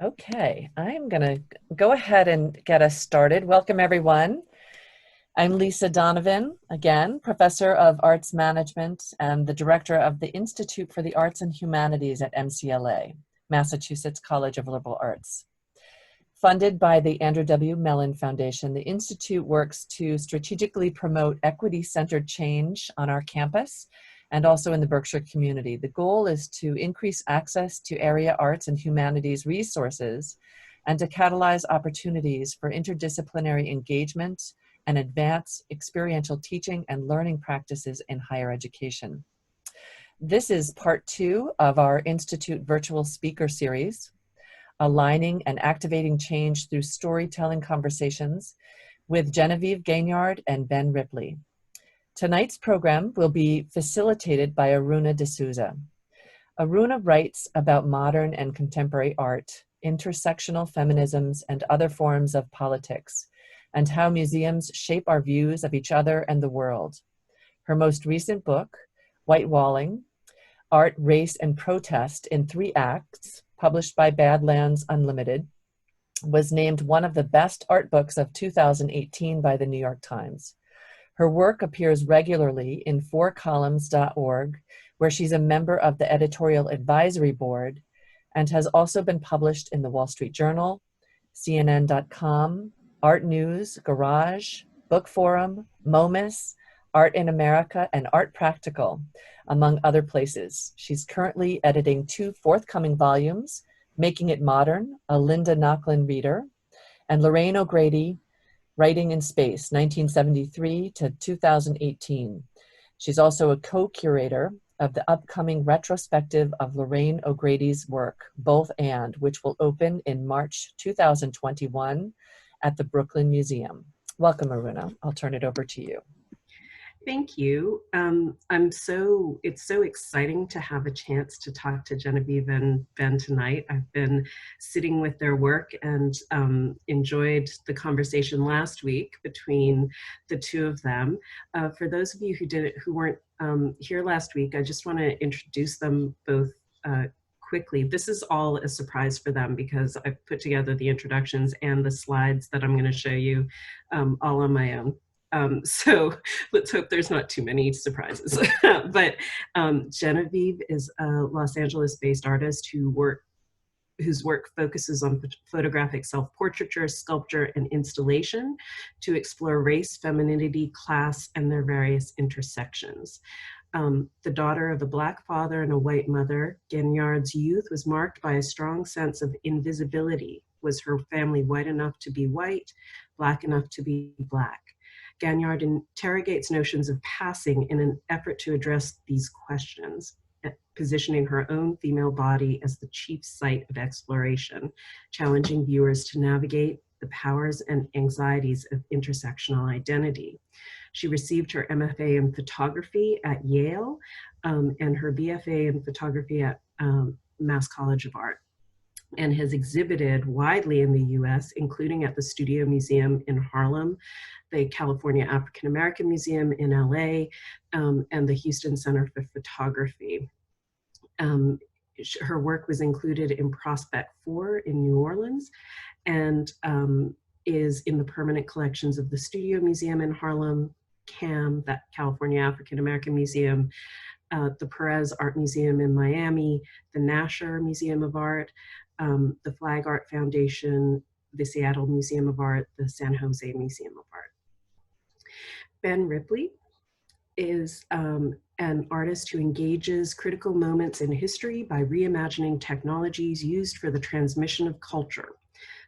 Okay, I'm going to go ahead and get us started. Welcome, everyone. I'm Lisa Donovan, again, Professor of Arts Management and the Director of the Institute for the Arts and Humanities at MCLA, Massachusetts College of Liberal Arts. Funded by the Andrew W. Mellon Foundation, the Institute works to strategically promote equity-centered change on our campus and also in the Berkshire community. The goal is to increase access to area arts and humanities resources and to catalyze opportunities for interdisciplinary engagement and advance experiential teaching and learning practices in higher education. This is part 2 of our Institute virtual speaker series, Aligning and Activating Change Through Storytelling Conversations with Genevieve Gaignard and Ben Ripley. Tonight's program will be facilitated by Aruna De Souza. Aruna writes about modern and contemporary art, intersectional feminisms, and other forms of politics, and how museums shape our views of each other and the world. Her most recent book, Whitewalling, Art, Race, and Protest in 3 Acts, published by Badlands Unlimited, was named one of the best art books of 2018 by the New York Times. Her work appears regularly in 4columns.org, where she's a member of the editorial advisory board and has also been published in the Wall Street Journal, CNN.com, Art News, Garage, Book Forum, MOMUS, Art in America, and Art Practical, among other places. She's currently editing 2 forthcoming volumes, Making It Modern, a Linda Nochlin reader, and Lorraine O'Grady, Writing in Space, 1973 to 2018. She's also a co-curator of the upcoming retrospective of Lorraine O'Grady's work, Both And, which will open in March 2021 at the Brooklyn Museum. Welcome, Aruna. I'll turn it over to you. Thank you. It's so exciting to have a chance to talk to Genevieve and Ben tonight. I've been sitting with their work and enjoyed the conversation last week between the 2 of them. For those of you who weren't here last week, I just want to introduce them both quickly. This is all a surprise for them because I've put together the introductions and the slides that I'm going to show you all on my own. So let's hope there's not too many surprises. But Genevieve is a Los Angeles-based artist whose work focuses on photographic self-portraiture, sculpture, and installation to explore race, femininity, class, and their various intersections. The daughter of a Black father and a white mother, Gaignard's youth was marked by a strong sense of invisibility. Was her family white enough to be white, Black enough to be Black? Gaignard interrogates notions of passing in an effort to address these questions, positioning her own female body as the chief site of exploration, challenging viewers to navigate the powers and anxieties of intersectional identity. She received her MFA in photography at Yale and her BFA in photography at Mass College of Art, and has exhibited widely in the US, including at the Studio Museum in Harlem, the California African American Museum in LA, and the Houston Center for Photography. Her work was included in Prospect 4 in New Orleans and is in the permanent collections of the Studio Museum in Harlem, CAM, that California African American Museum, the Perez Art Museum in Miami, the Nasher Museum of Art, the Flag Art Foundation, the Seattle Museum of Art, the San Jose Museum of Art. Ben Ripley is an artist who engages critical moments in history by reimagining technologies used for the transmission of culture,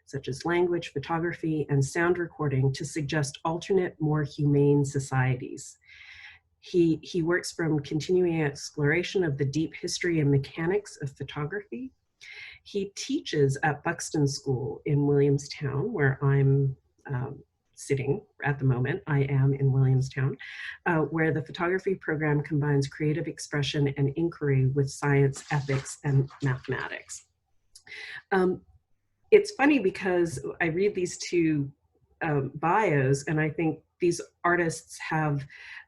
such as language, photography, and sound recording to suggest alternate, more humane societies. He works from continuing exploration of the deep history and mechanics of photography. He teaches at Buxton School in Williamstown, where I'm sitting at the moment. I am in Williamstown, where the photography program combines creative expression and inquiry with science, ethics, and mathematics. It's funny because I read these 2 bios, and I think these artists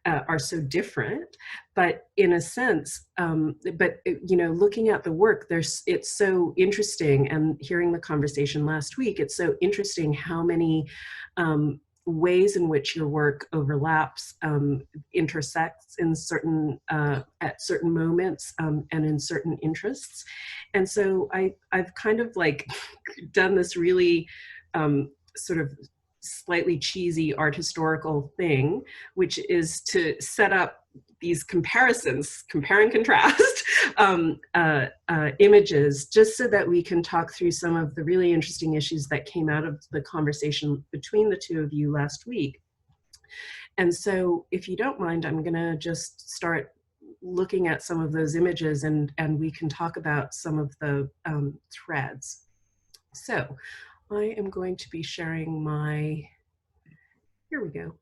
are so different, but in a sense, looking at the work, it's so interesting, and hearing the conversation last week, it's so interesting how many ways in which your work overlaps, intersects in certain at certain moments, and in certain interests. And so I've kind of like done this really sort of slightly cheesy art historical thing, which is to set up these comparisons, compare and contrast images, just so that we can talk through some of the really interesting issues that came out of the conversation between the two of you last week. And so if you don't mind, I'm gonna just start looking at some of those images, and we can talk about some of the threads. So I am going to be sharing here we go.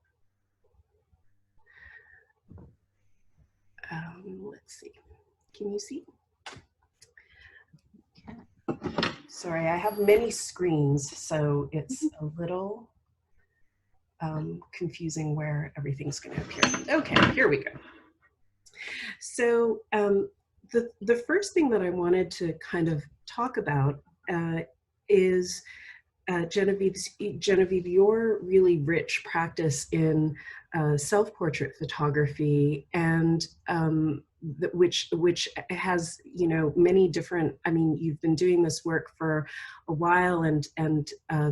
Let's see, can you see? Sorry, I have many screens, so it's a little confusing where everything's going to appear. Okay, here we go. So the first thing that I wanted to kind of talk about is Genevieve, your really rich practice in self-portrait photography, and which has, you know, many different, I mean, you've been doing this work for a while, and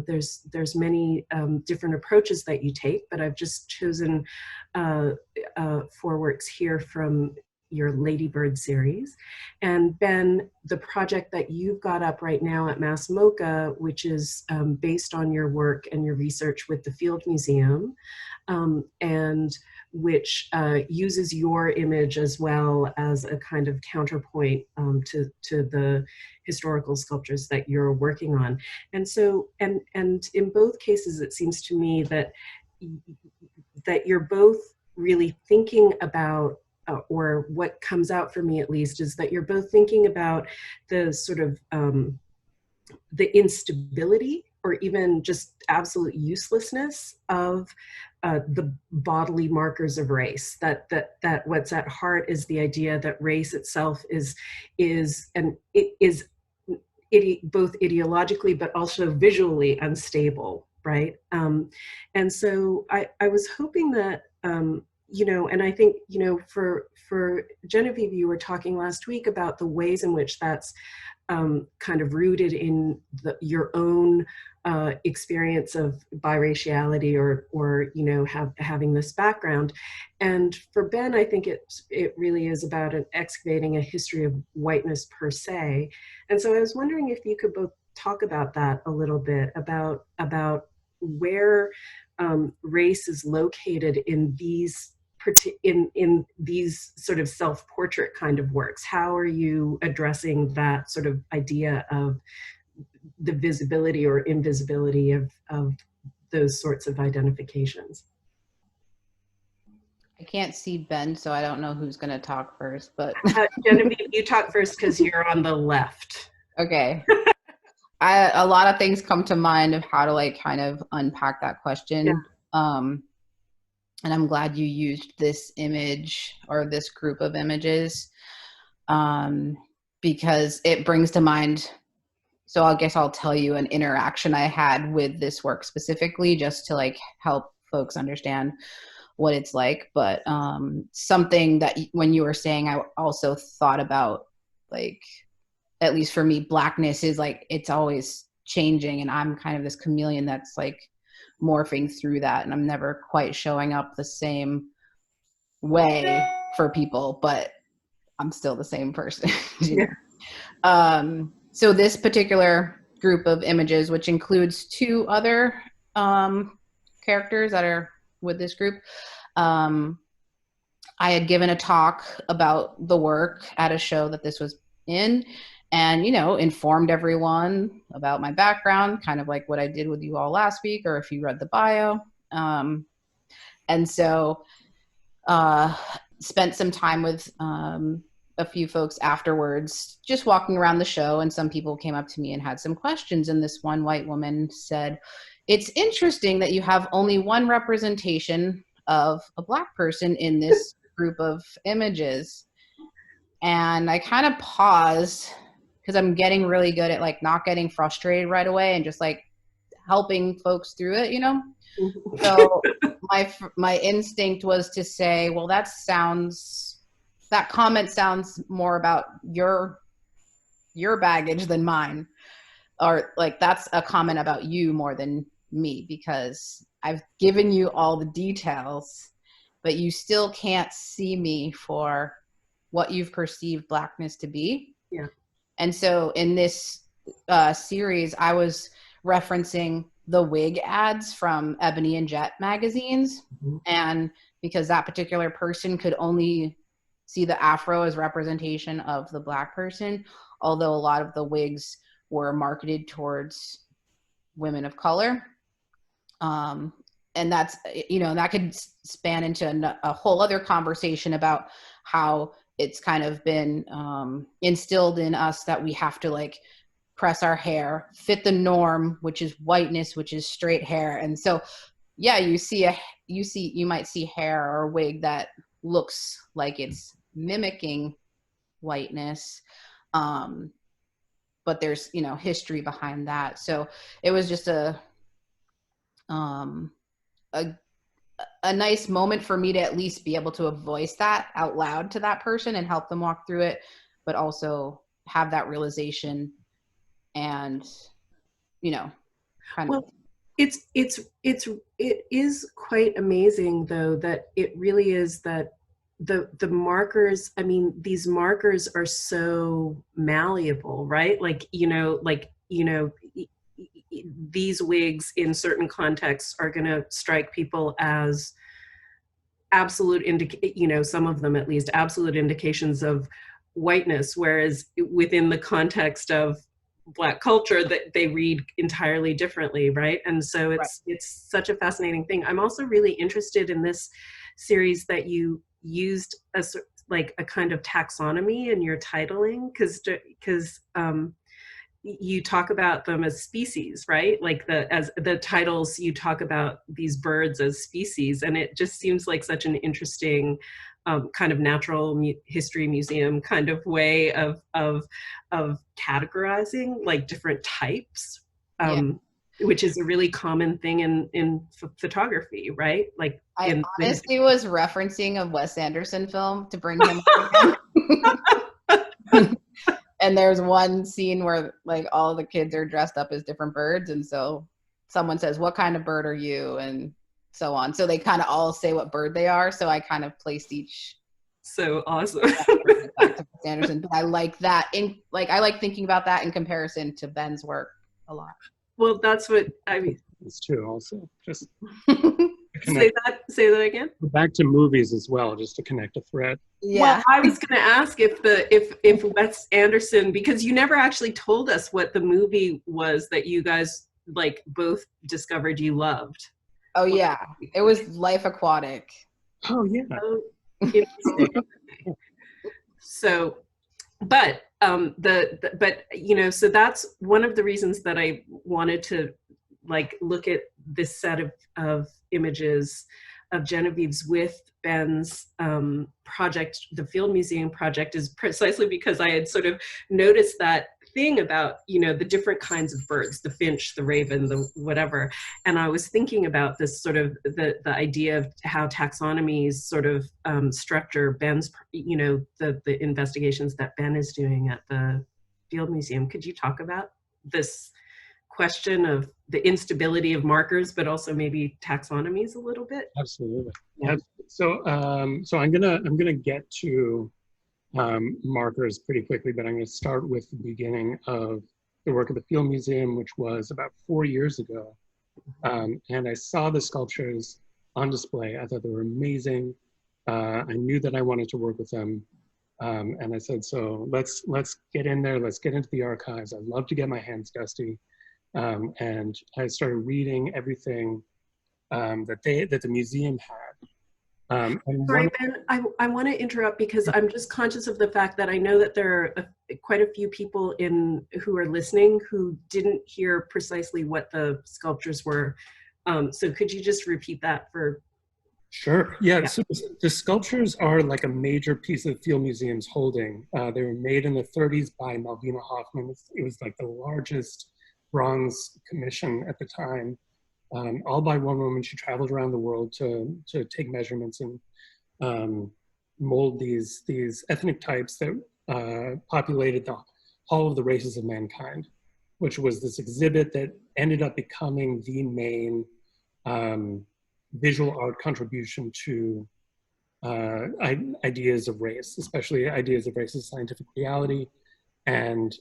there's many different approaches that you take, but I've just chosen 4 works here from your Ladybird series. And Ben, the project that you've got up right now at Mcla, which is based on your work and your research with the Field Museum, and which uses your image as well as a kind of counterpoint to the historical sculptures that you're working on. And so, and in both cases, it seems to me that you're both really thinking about, or what comes out for me at least, is that you're both thinking about the sort of the instability or even just absolute uselessness of the bodily markers of race. That what's at heart is the idea that race itself is both ideologically but also visually unstable, right? And so I was hoping that you know, and I think, you know, for Genevieve, you were talking last week about the ways in which that's kind of rooted in your own experience of biraciality, or you know, having this background. And for Ben, I think it really is about excavating a history of whiteness per se. And so I was wondering if you could both talk about that a little bit, about where race is located in these sort of self-portrait kind of works. How are you addressing that sort of idea of the visibility or invisibility of those sorts of identifications? I can't see Ben, so I don't know who's going to talk first, but Genevieve, you talk first because you're on the left. Okay. A lot of things come to mind of how to like kind of unpack that question. Yeah. And I'm glad you used this image or this group of images, because it brings to mind, so I guess I'll tell you an interaction I had with this work specifically, just to like help folks understand what it's like. But something that when you were saying, I also thought about, like, at least for me, Blackness is like, it's always changing, and I'm kind of this chameleon that's like morphing through that, and I'm never quite showing up the same way for people, but I'm still the same person. You know? So this particular group of images, which includes 2 other characters that are with this group, I had given a talk about the work at a show that this was in, and, you know, informed everyone about my background, kind of like what I did with you all last week, or if you read the bio. And so spent some time with a few folks afterwards, just walking around the show, and some people came up to me and had some questions. And this one white woman said, it's interesting that you have only one representation of a Black person in this group of images. And I kind of paused because I'm getting really good at like not getting frustrated right away and just like helping folks through it, you know? So my instinct was to say, well, that comment sounds more about your baggage than mine. Or like that's a comment about you more than me, because I've given you all the details, but you still can't see me for what you've perceived Blackness to be. Yeah. And so in this series, I was referencing the wig ads from Ebony and Jet magazines. Mm-hmm. And because that particular person could only see the afro as representation of the Black person, although a lot of the wigs were marketed towards women of color. And that's, you know, that could span into a whole other conversation about how it's kind of been instilled in us that we have to like press our hair, fit the norm, which is whiteness, which is straight hair. And so, yeah, you might see hair or a wig that looks like it's mimicking whiteness. But there's, you know, history behind that. So it was just a nice moment for me to at least be able to voice that out loud to that person and help them walk through it, but also have that realization and, you know, kind of. It is quite amazing though, that it really is that the markers, I mean, these markers are so malleable, right? Like, these wigs in certain contexts are going to strike people as absolute some of them at least absolute indications of whiteness, whereas within the context of Black culture that they read entirely differently, right? And so it's such a fascinating thing. I'm also really interested in this series that you used as like a kind of taxonomy in your titling, because you talk about them as species, right? Like as the titles, you talk about these birds as species, and it just seems like such an interesting kind of natural history museum kind of way of categorizing like different types, which is a really common thing in photography, right? Like I honestly was referencing a Wes Anderson film to bring him up again. And there's one scene where like all the kids are dressed up as different birds, and so someone says, "What kind of bird are you?" and so on. So they kind of all say what bird they are. So I kind of placed each. So awesome. Back to Wes Anderson, but I like that. I like thinking about that in comparison to Ben's work a lot. Well, that's what I mean. It's true. Also, just say that again. Back to movies as well, just to connect a thread. Yeah. Well, I was going to ask if Wes Anderson, because you never actually told us what the movie was that you guys like both discovered you loved. Oh yeah, it was Life Aquatic. Oh yeah. So, but so that's one of the reasons that I wanted to like look at this set of images of Genevieve's with Ben's project, the Field Museum project, is precisely because I had sort of noticed that thing about, the different kinds of birds, the finch, the raven, the whatever. And I was thinking about this sort of the idea of how taxonomies sort of structure Ben's, the investigations that Ben is doing at the Field Museum. Could you talk about this question of the instability of markers, but also maybe taxonomies a little bit? Absolutely. Yeah. So I'm gonna get to markers pretty quickly, but I'm going to start with the beginning of the work of the Field Museum, which was about 4 years ago. And I saw the sculptures on display. I thought they were amazing. I knew that I wanted to work with them. And I said, so let's get in there. Let's get into the archives. I'd love to get my hands dusty. And I started reading everything that the museum had And Sorry, Ben, I want to interrupt because I'm just conscious of the fact that I know that there are quite a few people who are listening who didn't hear precisely what the sculptures were. So could you just repeat that for? Sure. Yeah. So the sculptures are like a major piece of the Field Museum's holding. They were made in the 30s by Malvina Hoffman. It was like the largest bronze commission at the time, all by one woman. She traveled around the world to take measurements and mold these ethnic types that populated the Hall of the Races of Mankind, which was this exhibit that ended up becoming the main visual art contribution to ideas of race, especially ideas of race as scientific reality, and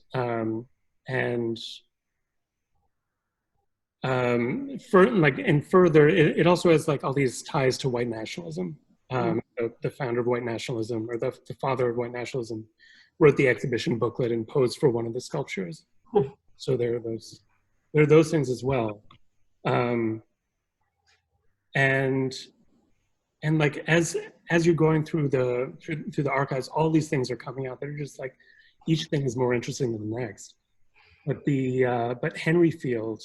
further, it also has like all these ties to white nationalism. The founder of white nationalism, or the father of white nationalism, wrote the exhibition booklet and posed for one of the sculptures. So there are those things as well. And like as you're going through the archives, all these things are coming out that are just like, each thing is more interesting than the next. But Henry Field,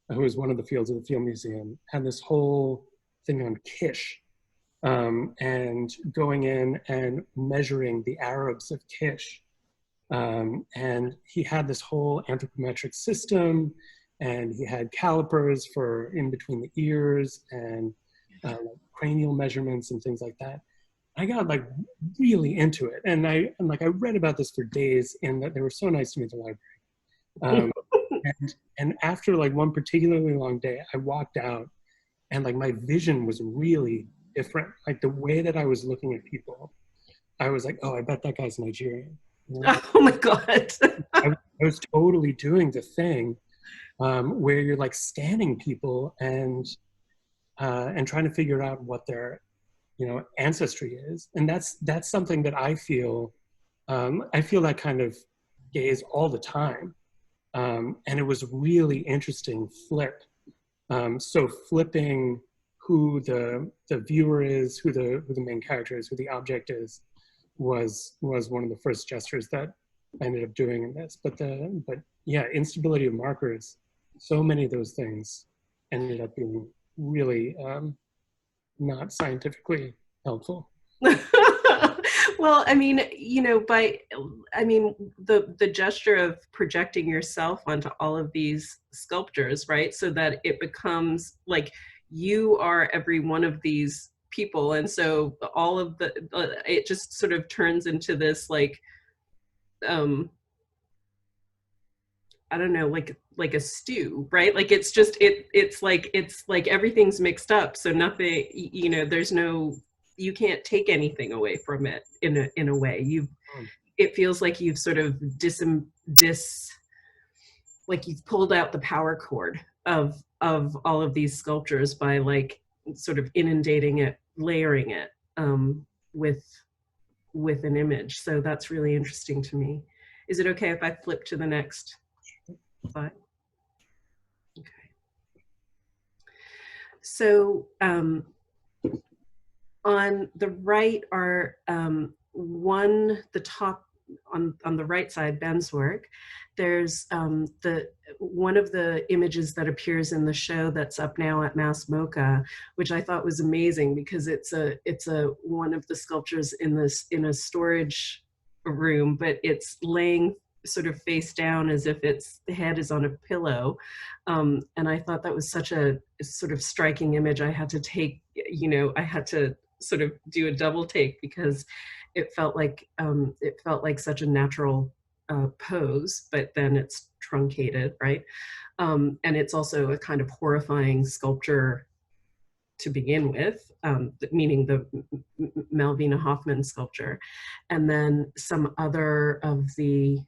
who is one of the fields of the Field Museum, had this whole thing on Kish, and going in and measuring the Arabs of Kish. And he had this whole anthropometric system, and he had calipers for in between the ears and like cranial measurements and things like that. I got like really into it, and I read about this for days, and that they were so nice to me at the library. And after like one particularly long day, I walked out, and like my vision was really different. Like the way that I was looking at people, I was like, oh, I bet that guy's Nigerian. Oh my God. I was totally doing the thing where you're like scanning people and trying to figure out what their ancestry is, and that's something that I feel that kind of gaze all the time, and it was a really interesting flip. So flipping who the viewer is, who the main character is, who the object is, was one of the first gestures that I ended up doing in this. But yeah, instability of markers, so many of those things ended up being really not scientifically helpful. Well, I mean, the gesture of projecting yourself onto all of these sculptures, right? So that it becomes like you are every one of these people. And so all of it just sort of turns into this like, I don't know, like a stew, right? Like it's just, it's like everything's mixed up. So nothing, there's no, you can't take anything away from it in a way. It feels like you've sort of like you've pulled out the power cord of all of these sculptures by like sort of inundating it, layering it with an image. So that's really interesting to me. Is it okay if I flip to the next slide? Okay. So on the right are the top on the right side, Ben's work. There's one of the images that appears in the show that's up now at Mcla, which I thought was amazing because it's one of the sculptures in a storage room, but it's laying sort of face down as if its head is on a pillow. And I thought that was such a sort of striking image. I had to take, I had to sort of do a double take because it felt like such a natural pose, but then it's truncated, right? And it's also a kind of horrifying sculpture to begin with, meaning the Malvina Hoffman sculpture. And then some other of the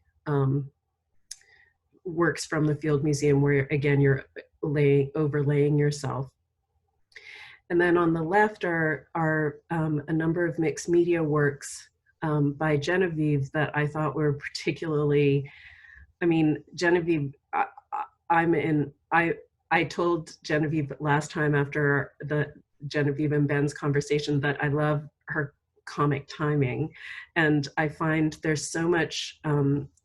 works from the Field Museum where, again, you're overlaying yourself. And then on the left are a number of mixed media works by Genevieve that I thought were particularly, Genevieve, I told Genevieve last time after Genevieve and Ben's conversation that I love her comic timing, and I find there's so much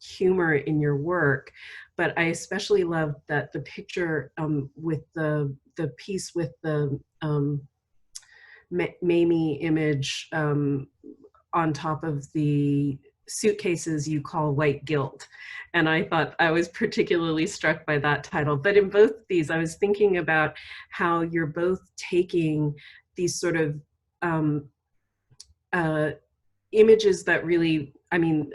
humor in your work. But I especially love that the picture with the piece with the Mamie image on top of the suitcases you call white guilt. And I thought I was particularly struck by that title. But in both of these, I was thinking about how you're both taking these sort of images that really, I mean,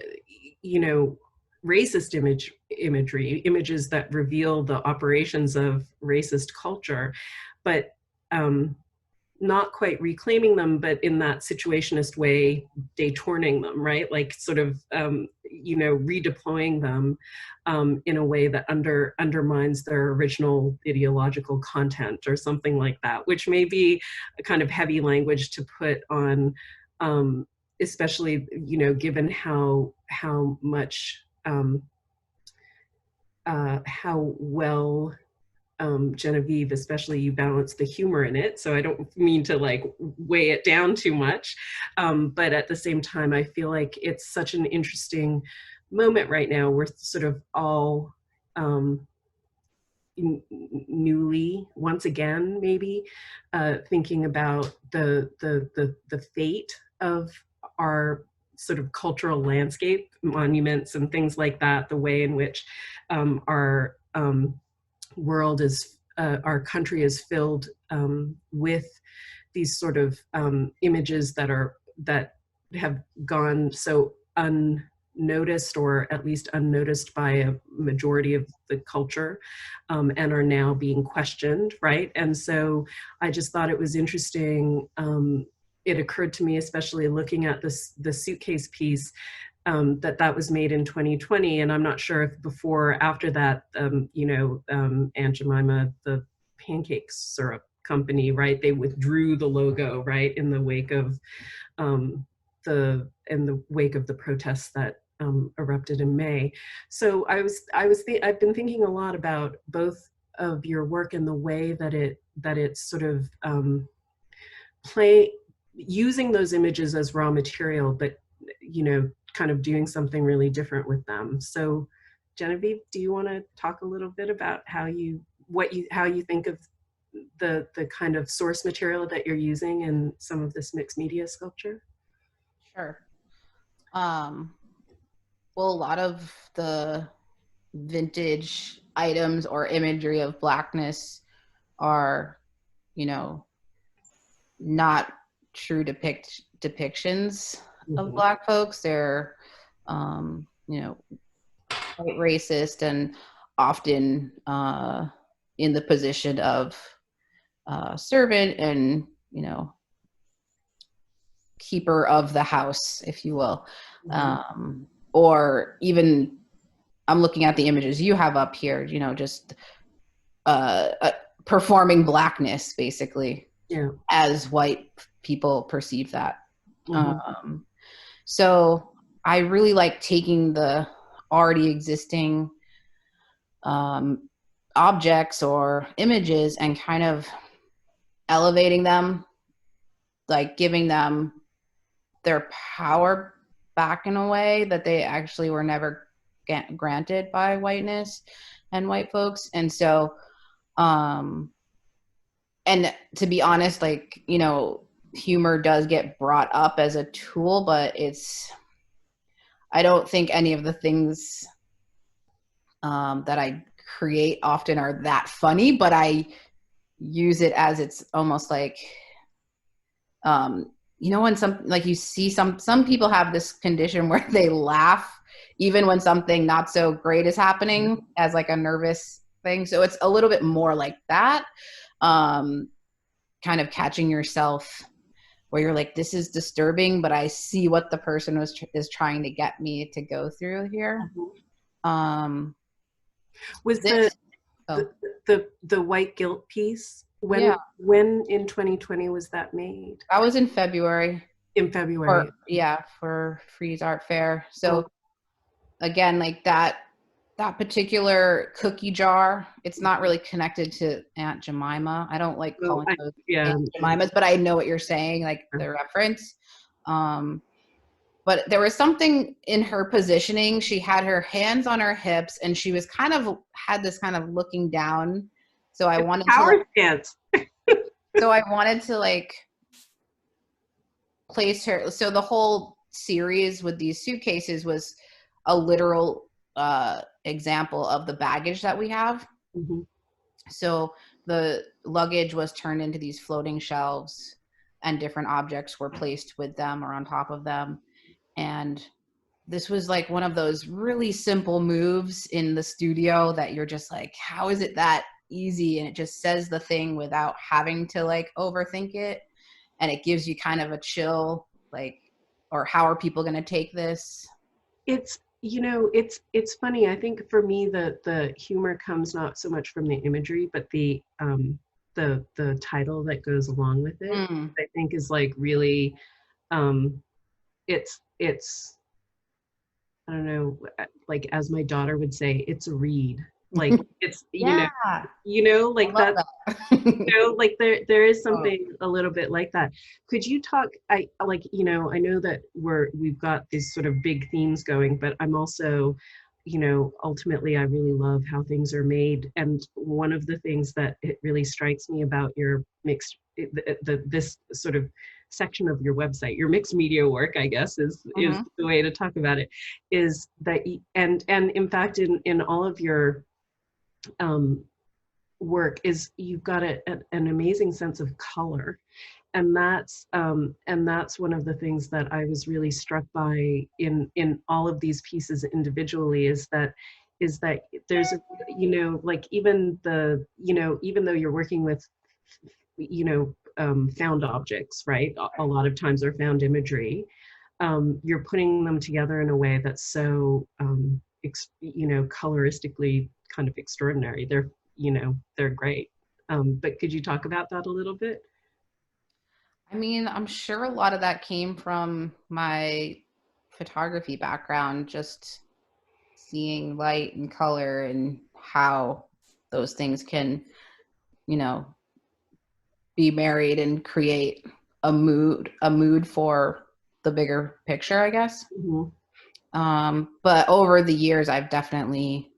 you know, racist imagery, images that reveal the operations of racist culture, but not quite reclaiming them, but in that situationist way, detourning them, right? Like sort of, you know, redeploying them in a way that undermines their original ideological content or something like that, which may be a kind of heavy language to put on, especially, you know, given how much, how well Genevieve, especially, you balance the humor in it. So I don't mean to like weigh it down too much. But at the same time, I feel like it's such an interesting moment right now. We're sort of all newly, once again, maybe, thinking about the fate of our sort of cultural landscape, monuments and things like that, the way in which our world is, our country is filled with these sort of images that have gone so unnoticed, or at least unnoticed by a majority of the culture, and are now being questioned, right? And so I just thought it was interesting. It occurred to me, especially looking at the suitcase piece, that was made in 2020, and I'm not sure if before or after that, you know, Aunt Jemima, the pancake syrup company, right? They withdrew the logo, right, in the wake of the protests that erupted in May. So I've been thinking a lot about both of your work and the way that it sort of using those images as raw material, but, you know, kind of doing something really different with them. So Genevieve, do you want to talk a little bit about how you think of the kind of source material that you're using in some of this mixed media sculpture? Sure. Well, a lot of the vintage items or imagery of Blackness are, you know, not true depictions of Black folks. They're, you know, quite racist and often in the position of servant and, you know, keeper of the house, if you will. Or even, I'm looking at the images you have up here, you know, just performing Blackness, basically, as white people perceive that. So I really like taking the already existing objects or images and kind of elevating them, like giving them their power back in a way that they actually were never granted by whiteness and white folks. And so, and to be honest, like, you know, humor does get brought up as a tool, but I don't think any of the things that I create often are that funny, but I use it as, it's almost like, you know, when you see some people have this condition where they laugh even when something not so great is happening, as like a nervous thing. So it's a little bit more like that, kind of catching yourself where you're like, this is disturbing, but I see what the person is trying to get me to go through here. Was the white guilt piece, when in 2020 was that made? That was in February. In February. For Frieze Art Fair. So again, like that that particular cookie jar, it's not really connected to Aunt Jemima. I don't like calling those Aunt Jemimas, but I know what you're saying, like the reference. But there was something in her positioning. She had her hands on her hips and she was had this kind of looking down. So I wanted power stance. So I wanted to like place her. So the whole series with these suitcases was a literal example of the baggage that we have. Mm-hmm. So the luggage was turned into these floating shelves and different objects were placed with them or on top of them. And this was like one of those really simple moves in the studio that you're just like, how is it that easy? And it just says the thing without having to like overthink it. And it gives you kind of a chill, like, or how are people going to take this? It's, it's funny. I think for me, the humor comes not so much from the imagery, but the title that goes along with it, I think is like really, it's, I don't know, like as my daughter would say, it's a read. Like it's, Yeah. Like that. Like there is something a little bit like that. Could you talk, I know that we've got these sort of big themes going, but I'm also, ultimately I really love how things are made. And one of the things that it really strikes me about your this sort of section of your website, your mixed media work, I guess is the way to talk about it, is that, and in fact, in all of your work, is you've got an amazing sense of color. And that's one of the things that I was really struck by in all of these pieces individually, is that there's like even though you're working with found objects, right? A lot of times they're found imagery. You're putting them together in a way that's so coloristically kind of extraordinary. They're great. But could you talk about that a little bit? I mean, I'm sure a lot of that came from my photography background, just seeing light and color and how those things can, be married and create a mood for the bigger picture, I guess. Mm-hmm. But over the years, I've definitely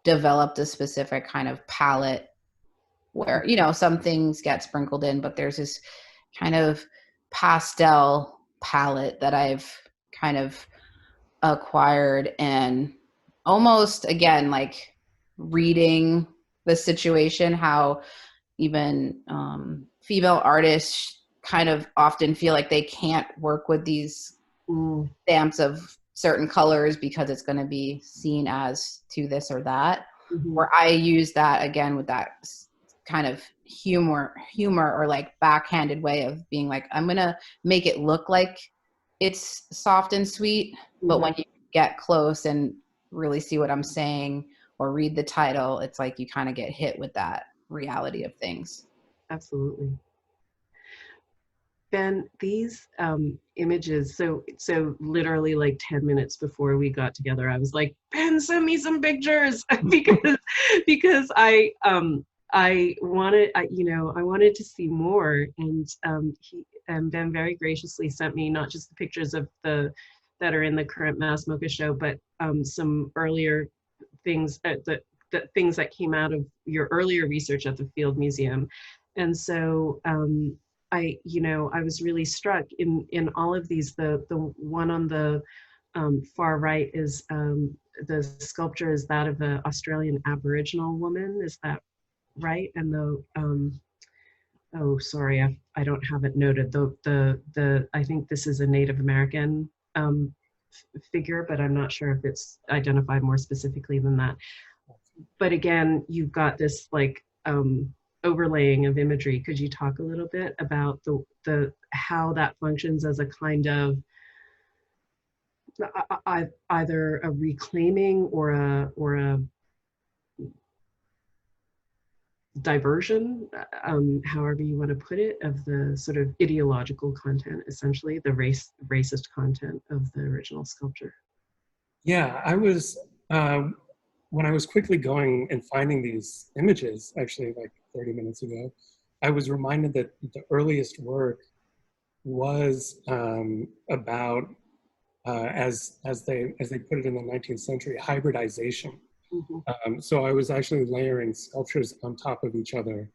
developed a specific kind of palette where, some things get sprinkled in, but there's this kind of pastel palette that I've kind of acquired, and almost, again, like reading the situation, how even female artists kind of often feel like they can't work with these stamps of certain colors because it's going to be seen as to this or that. Where I use that again with that kind of humor or like backhanded way of being like, I'm going to make it look like it's soft and sweet, but when you get close and really see what I'm saying or read the title, it's like you kind of get hit with that reality of things. Absolutely. Ben, these images, so literally like 10 minutes before we got together, I was like, Ben, send me some pictures because I wanted to see more, and Ben very graciously sent me not just the pictures of that are in the current Mass Mocha show, but some earlier things the things that came out of your earlier research at the Field Museum. And so I was really struck in all of these. The one on the far right is the sculpture is that of an Australian Aboriginal woman. Is that right? And oh, sorry, I don't have it noted. The I think this is a Native American figure, but I'm not sure if it's identified more specifically than that. But again, you've got this like overlaying of imagery. Could you talk a little bit about the how that functions as a kind of either a reclaiming or a diversion, however you want to put it, of the sort of ideological content, essentially the racist content of the original sculpture? Yeah, I was when I was quickly going and finding these images, actually like 30 minutes ago, I was reminded that the earliest work was about, as they put it in the 19th century, hybridization. So I was actually layering sculptures on top of each other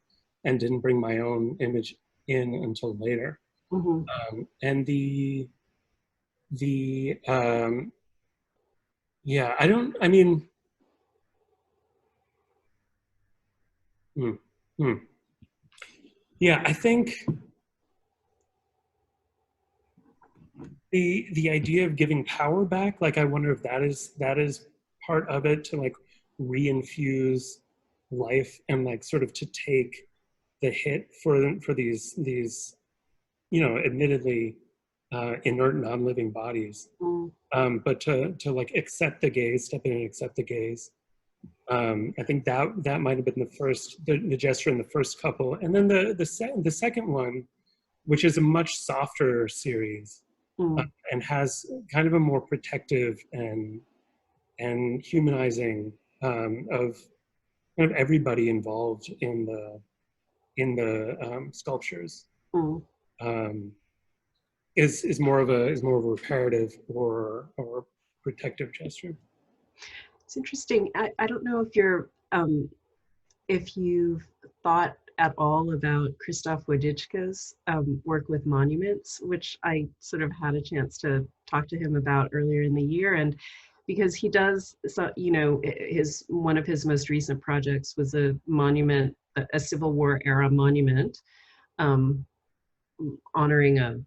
and didn't bring my own image in until later. And yeah, I mean, yeah, I think the idea of giving power back, like I wonder if that is part of it, to like reinfuse life and like sort of to take the hit for these you know, admittedly inert non-living bodies, but to like accept the gaze, step in and accept the gaze. I think that might have been the gesture in the first couple, and then the second one, which is a much softer series, and has kind of a more protective and humanizing of kind of everybody involved in the sculptures. Is more of a reparative or protective gesture. It's interesting. I don't know if you've thought at all about Krzysztof Waditka's work with monuments, which I sort of had a chance to talk to him about earlier in the year, and because he does, so you know, one of his most recent projects was a monument, a Civil War era monument, honoring a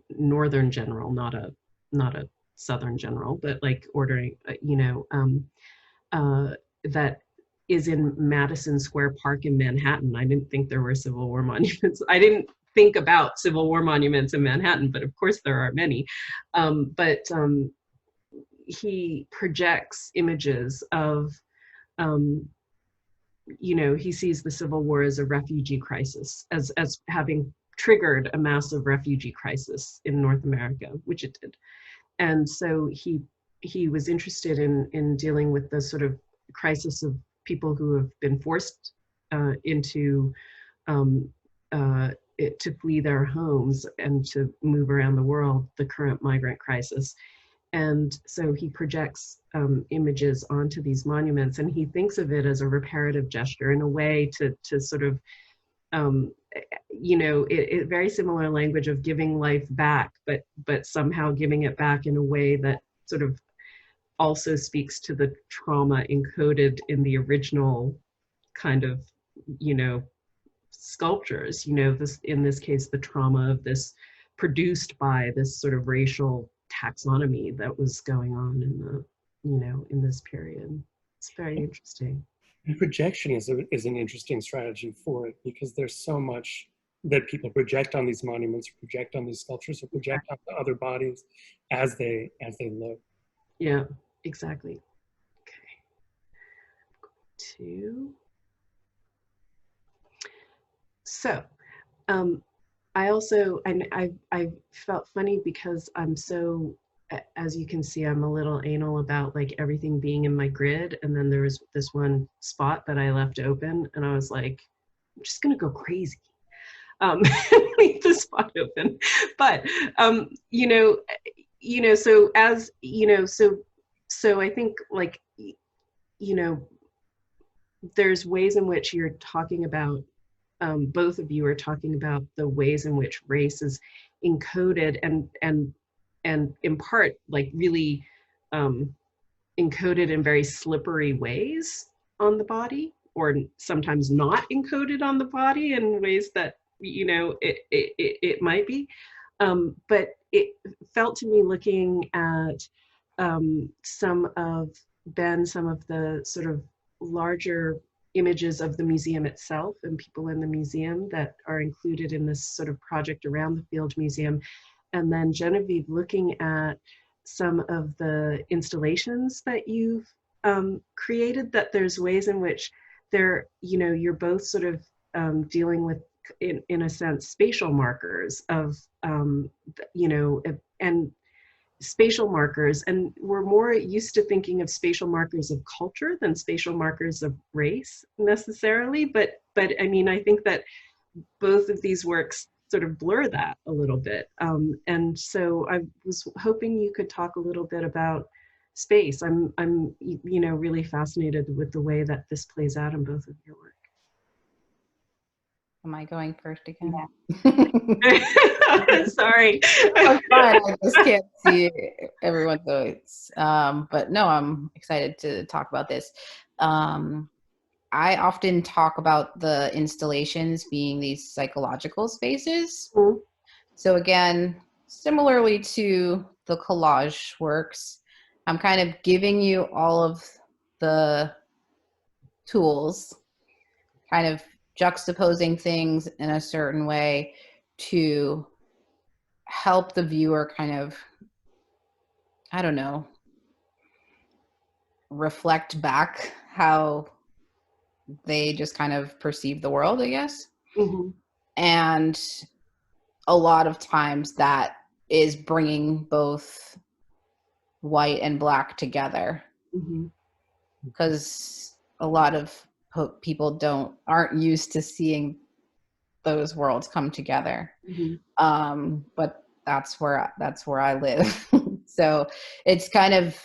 northern general, not a southern general, but like ordering, you know, that is in Madison Square Park in Manhattan. I didn't think there were Civil War monuments. I didn't think about Civil War monuments in Manhattan, but of course there are many. He projects images of, you know, he sees the Civil War as a refugee crisis, as having triggered a massive refugee crisis in North America, which it did. And so he was interested in dealing with the sort of crisis of people who have been forced to flee their homes and to move around the world, the current migrant crisis. And so he projects images onto these monuments, and he thinks of it as a reparative gesture in a way to sort of, you know, it very similar language of giving life back, but somehow giving it back in a way that sort of also speaks to the trauma encoded in the original kind of, you know, sculptures, you know, this, in this case, the trauma of this, produced by this sort of racial taxonomy that was going on in the, you know, in this period. It's very interesting. And projection is an interesting strategy for it, because there's so much that people project on these monuments, or project on these sculptures, or project on other bodies as they look. Yeah, exactly. Okay. So, I also, and I felt funny because I'm so, as you can see, I'm a little anal about like everything being in my grid. And then there was this one spot that I left open, and I was like, I'm just gonna go crazy. Leave the spot open. But, you know, so as, you know, so I think like, you know, there's ways in which you're talking about, both of you are talking about the ways in which race is encoded and in part like really encoded in very slippery ways on the body, or sometimes not encoded on the body in ways that, you know, it might be. But it felt to me, looking at some of the sort of larger images of the museum itself and people in the museum that are included in this sort of project around the Field Museum. And then Genevieve, looking at some of the installations that you've created, that there's ways in which they're, you know, you're both sort of dealing with, in a sense, spatial markers of, you know, and spatial markers, and we're more used to thinking of spatial markers of culture than spatial markers of race necessarily. But I mean, I think that both of these works sort of blur that a little bit. And so I was hoping you could talk a little bit about space. I'm you know, really fascinated with the way that this plays out in both of your work. Am I going first again? Yeah. Sorry. I'm fine. I just can't see everyone's voice. But no, I'm excited to talk about this. I often talk about the installations being these psychological spaces. Mm-hmm. So again, similarly to the collage works, I'm kind of giving you all of the tools, kind of juxtaposing things in a certain way to help the viewer kind of, I don't know, reflect back how they just kind of perceive the world, I guess. Mm-hmm. And a lot of times that is bringing both white and black together, because a lot of people aren't used to seeing those worlds come together. But that's where I live. So it's kind of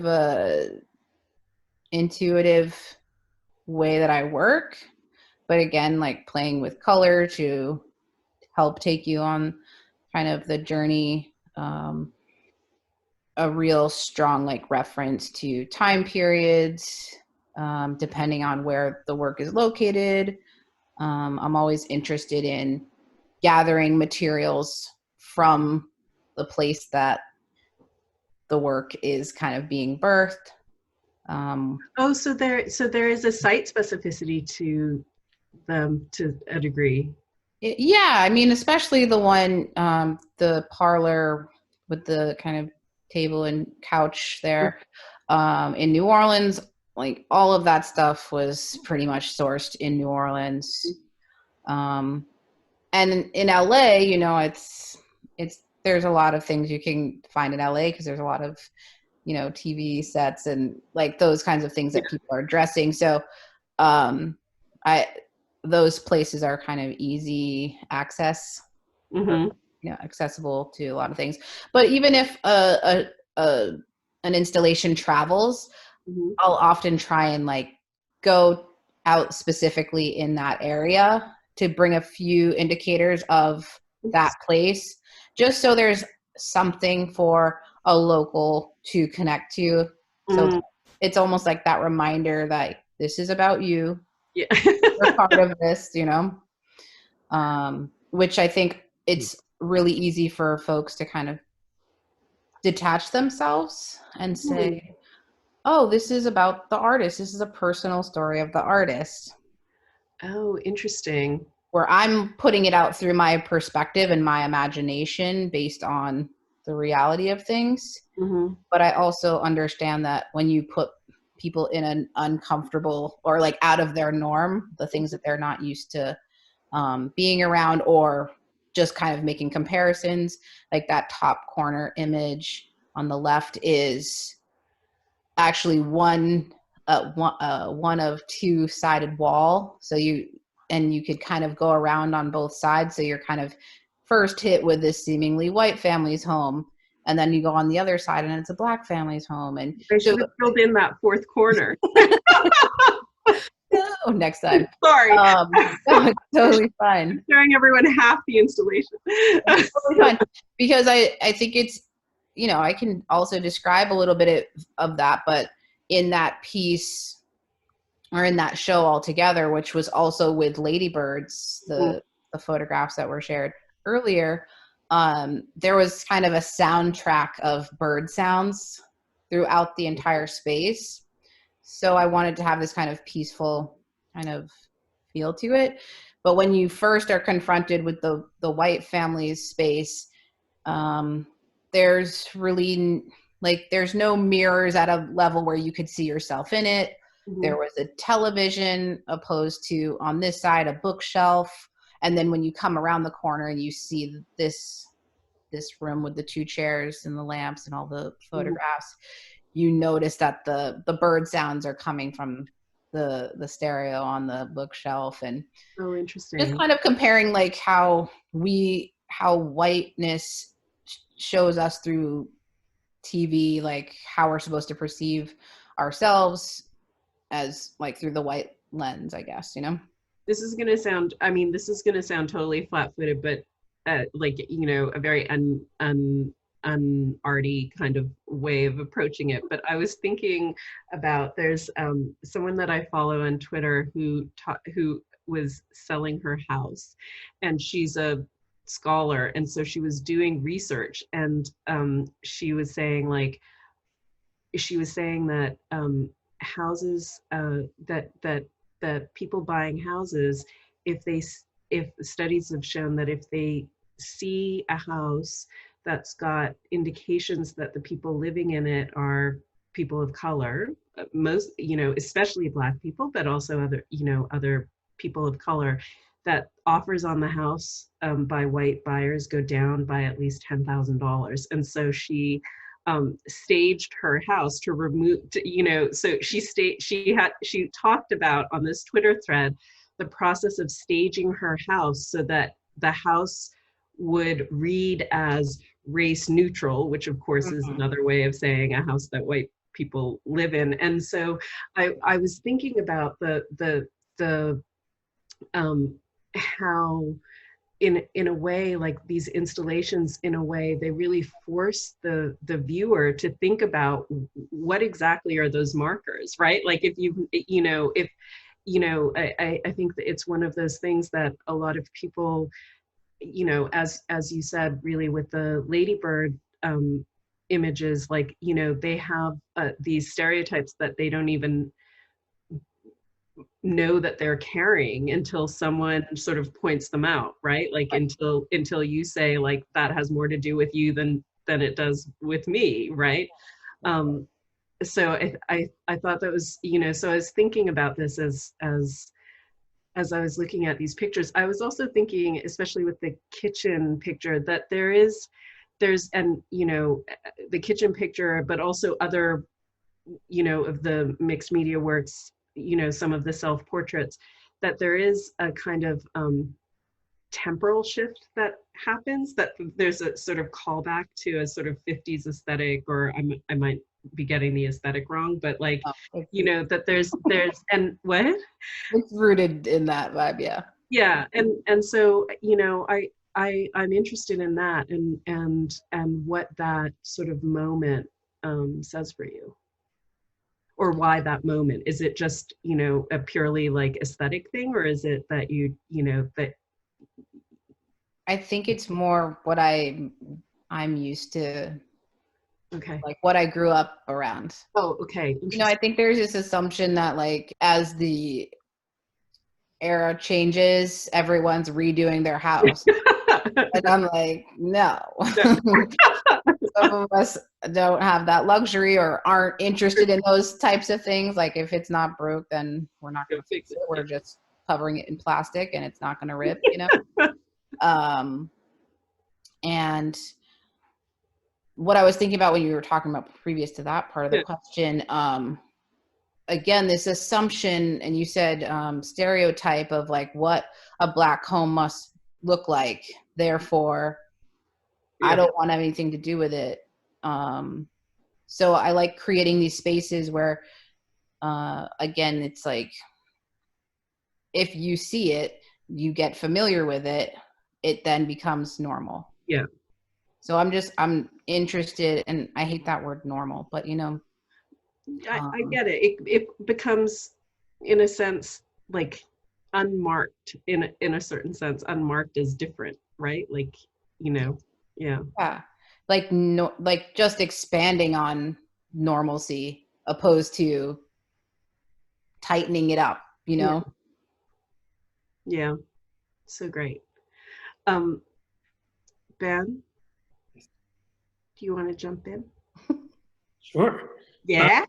a intuitive way that I work, but again, like playing with color to help take you on kind of the journey. A real strong like reference to time periods, depending on where the work is located. I'm always interested in gathering materials from the place that the work is kind of being birthed. So there is a site specificity to them to a degree. Yeah, I mean, especially the one, the parlor with the kind of table and couch there, in New Orleans. Like all of that stuff was pretty much sourced in New Orleans. And in LA, you know, there's a lot of things you can find in LA because there's a lot of, you know, TV sets and like those kinds of things that people are addressing. So, those places are kind of easy access, accessible to a lot of things. But even if an installation travels, I'll often try and like go out specifically in that area to bring a few indicators of that place, just so there's something for a local to connect to. So it's almost like that reminder that this is about you. Yeah. You're part of this, you know, which I think it's really easy for folks to kind of detach themselves and say, oh, this is about the artist. This is a personal story of the artist. Oh, interesting. Where I'm putting it out through my perspective and my imagination based on the reality of things. But I also understand that when you put people in an uncomfortable or like out of their norm, the things that they're not used to being around, or just kind of making comparisons, like that top corner image on the left is actually one of two-sided wall. So you could kind of go around on both sides. So you're kind of first hit with this seemingly white family's home, and then you go on the other side and it's a black family's home. And I should have filled in that fourth corner. Oh, next time. Sorry. No, totally fine. I'm showing everyone half the installation. Totally fine. Because I think it's, you know, I can also describe a little bit of that, but in that piece or in that show altogether, which was also with ladybirds, the photographs that were shared earlier, there was kind of a soundtrack of bird sounds throughout the entire space. So I wanted to have this kind of peaceful kind of feel to it. But when you first are confronted with the white family's space, there's really there's no mirrors at a level where you could see yourself in it. There was a television opposed to, on this side, a bookshelf. And then when you come around the corner and you see this this room with the 2 chairs and the lamps and all the photographs, you notice that the bird sounds are coming from the stereo on the bookshelf. And Oh, interesting. just kind of comparing like how whiteness shows us through TV, like how we're supposed to perceive ourselves as like through the white lens, I guess, you know? This is going to sound, I mean, this is going to sound totally flat-footed, but like, you know, a very un-arty kind of way of approaching it. But I was thinking about, there's someone that I follow on Twitter who was selling her house, and she's a scholar, and so she was doing research, and she was saying that houses that people buying houses, if studies have shown that if they see a house that's got indications that the people living in it are people of color, most, you know, especially Black people, but also other, you know, other people of color, that offers on the house by white buyers go down by at least $10,000. And so she staged her house to remove, you know, so she talked about on this Twitter thread the process of staging her house so that the house would read as race neutral, which of course is another way of saying a house that white people live in. And so I was thinking about how in a way, like these installations, in a way, they really force the viewer to think about what exactly are those markers, right? Like if I think that it's one of those things that a lot of people, you know, as you said, really with the ladybird images, like, you know, they have these stereotypes that they don't even know that they're carrying until someone sort of points them out, right? Like until you say, like, that has more to do with you than it does with me, right? So I thought that was, you know, so I was thinking about this as I was looking at these pictures. I was also thinking, especially with the kitchen picture, that there's and, you know, the kitchen picture, but also other, you know, of the mixed media works, you know, some of the self-portraits, that there is a kind of temporal shift that happens, that there's a sort of callback to a sort of 50s aesthetic, or I might be getting the aesthetic wrong, but like, you know, that there's and what? It's rooted in that vibe, yeah. Yeah, and so, you know, I'm interested in that and what that sort of moment says for you. Or why that moment? Is it just, you know, a purely like aesthetic thing, or is it that you know, that? I think it's more what I'm used to. Okay. Like what I grew up around. Oh, okay. You know, I think there's this assumption that like as the era changes, everyone's redoing their house. And I'm like, no. Some of us don't have that luxury or aren't interested in those types of things. Like if it's not broke, then we're not going to fix it. We're just covering it in plastic and it's not going to rip, you know? And what I was thinking about when you were talking about previous to that part of the question, again, this assumption, and you said stereotype of like what a Black home must look like. Therefore, I don't want anything to do with it. So I like creating these spaces where, again, it's like, if you see it, you get familiar with it, it then becomes normal. Yeah. So I'm interested, and I hate that word normal, but you know. I get it. It becomes, in a sense, like unmarked, in a certain sense. Unmarked is different, right? Like, you know, yeah. Yeah. Like, no, like just expanding on normalcy opposed to tightening it up, you know? Yeah. So great. Ben, do you want to jump in? Sure. Yeah.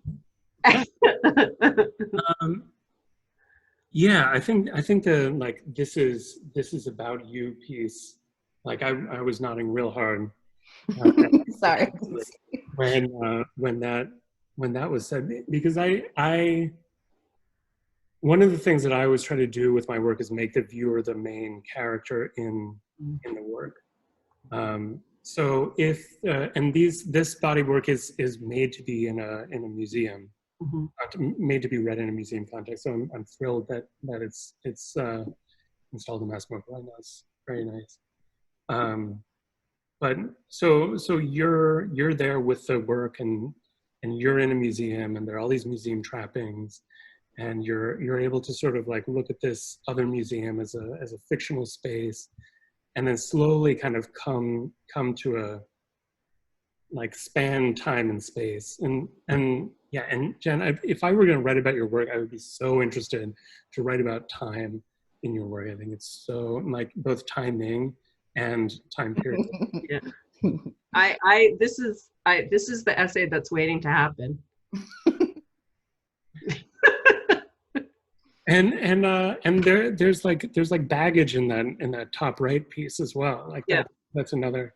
Yeah, I think the like this is about you piece. Like I was nodding real hard Sorry. When that was said, because I one of the things that I always try to do with my work is make the viewer the main character in the work. So if and this body work is made to be in a museum, made to be read in a museum context. So I'm thrilled that it's installed in Mcla. I know it's very nice. But so you're there with the work, and you're in a museum, and there are all these museum trappings, and you're able to sort of like look at this other museum as a fictional space, and then slowly kind of come to a like span time and space. And yeah, and Jen, if I were going to write about your work, I would be so interested to write about time in your work. I think it's so like both timing and time period. Yeah. This is the essay that's waiting to happen. And there's like baggage in that top right piece as well. Like that's another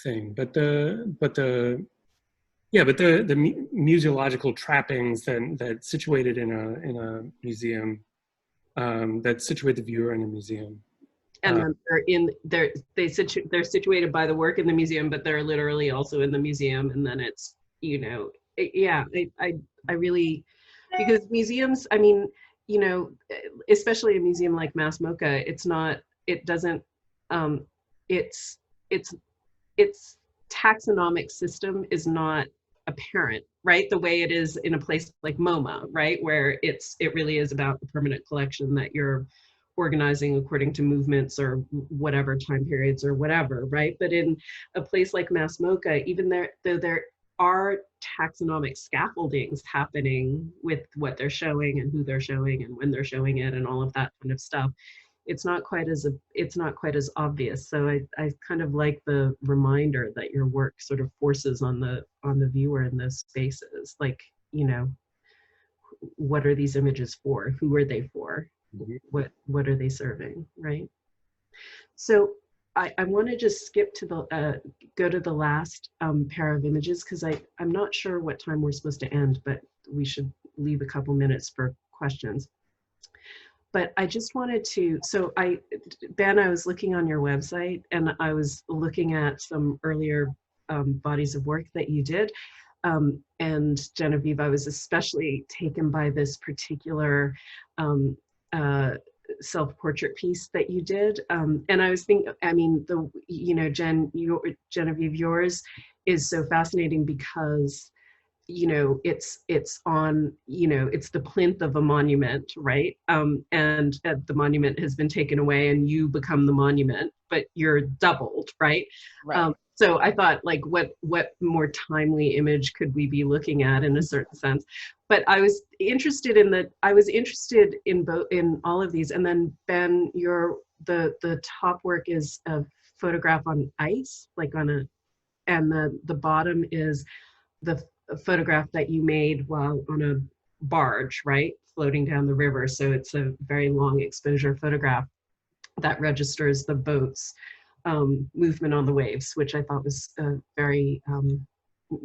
thing. But the museological trappings that situated in a museum, that situate the viewer in a museum. And then they're situated by the work in the museum, but they're literally also in the museum. And then it's, I really, because museums, I mean, especially a museum like Mcla, its taxonomic system is not apparent, right? The way it is in a place like MoMA, right? Where it really is about the permanent collection that you're organizing according to movements or whatever time periods or whatever, right? But in a place like Mcla, even though there are taxonomic scaffoldings happening with what they're showing and who they're showing and when they're showing it and all of that kind of stuff, it's not quite as obvious. So I kind of like the reminder that your work sort of forces on the viewer in those spaces, like, what are these images for? Who are they for? What are they serving, right? So I want to just skip to go to the last pair of images, because I'm not sure what time we're supposed to end, but we should leave a couple minutes for questions. But I just wanted to, Ben, I was looking on your website, and I was looking at some earlier bodies of work that you did. And Genevieve, I was especially taken by this particular self-portrait piece that you did. And I was thinking, I mean, Genevieve, yours is so fascinating because, it's on, it's the plinth of a monument, right? And the monument has been taken away and you become the monument, but you're doubled, right? Right. So I thought, like, what more timely image could we be looking at in a certain sense? But I was interested in all of these. And then Ben, the top work is a photograph on ice, like and the bottom is the photograph that you made while on a barge, right, floating down the river. So it's a very long exposure photograph that registers the boat's movement on the waves, which I thought was a very